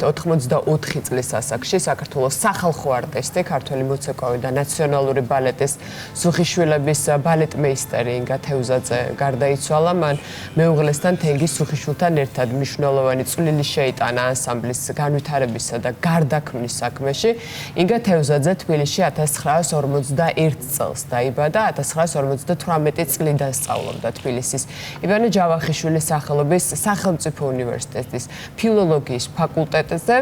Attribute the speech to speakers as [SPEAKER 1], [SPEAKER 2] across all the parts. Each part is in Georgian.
[SPEAKER 1] 84 წლის ასაკში საქართველოს სახალხო არტისტი, ქართველი მოცეკვავი და ნაციონალური ბალეტის სუხიშვილების ბალეტმეისტერი ინგა თევზაძე გარდაიცვალა. მან მეუღლესთან თენგის სუხიშვილთან ერთად მნიშვნელოვანი წვლილი შეიტანა ანსამბლის განვითარებისა და გარდაქმნის საქმეში. ინგა თევზაძე თბილისში 1951 წელს დაიბადა, 1958 წლიდან სწავლობდა თბილისის ივანე ჯავახიშვილის სახელობის სახელმწიფო უნივერსიტეტის ფილოლოგიის ფაკულტეტზე.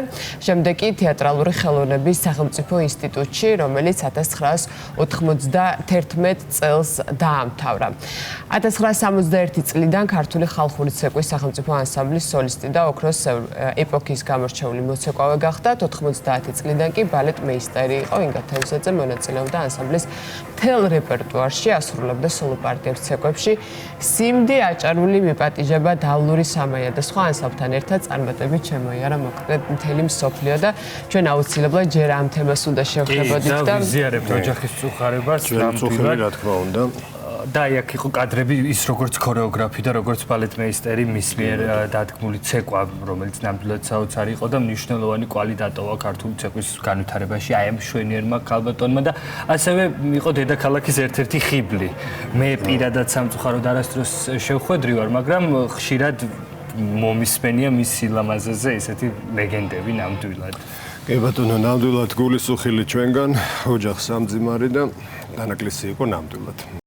[SPEAKER 1] შემდეგ კი თეატრალური ხელოვნების სახელმწიფო ინსტიტუტში, რომელიც 1991 წელს დაამთავრა. 1961 წლიდან ქართული ხალხური ცეკვის სახელმწიფო ანსამბლის სოლისტი და ოქროს ეპოქის გამორჩეული მოცეკვავე გახდა. 90 წლიდან კი ბალეტმეისტერი იყო. ინგა თევზაძე მონაწილეობდა ანსამბლის მთელ რეპერტუარში, ასრულებდა სოლო პარტიებს ცეკვებში. სიმდი, აჭარული მიპატიჟება, დავლური სამაია და სხვა ანსამბლთან ერთად წარმატებით შემოიარა მოკლედ მთელი მსოფლიო და ჩვენ აუცილებლად ჯერ ამ თემას უნდა შევხვდებოდით და
[SPEAKER 2] ვიზიარებთ ოჯახის წუხარებას,
[SPEAKER 3] ნამდვილად რა თქმა უნდა.
[SPEAKER 2] და აქ იყო კადრები ის როგორც ქორეოგრაფი და როგორც ბალეტმეისტერი მის მიერ დადგმული ცეკვა, რომელიც ნამდვილად საოცარი იყო და მნიშვნელოვანი კვალი დატოვა ქართული ცეკვის განვითარებაში აი ამ მშვენიერმა ქალბატონმა და ასევე იყო დედაქალაქის ერთ-ერთი ხიბლი. მე პირადად სამწუხაროდ არასდროს შევხვედრი ვარ, მაგრამ ხშირად მომისმენია მის სილამაზეზე ესეთი ლეგენდები ნამდვილად.
[SPEAKER 3] კი ბატონო, ნამდვილად გულისუხილი ჩვენგან ოჯახ სამძიმარი და დანაკლისი იყო ნამდვილად.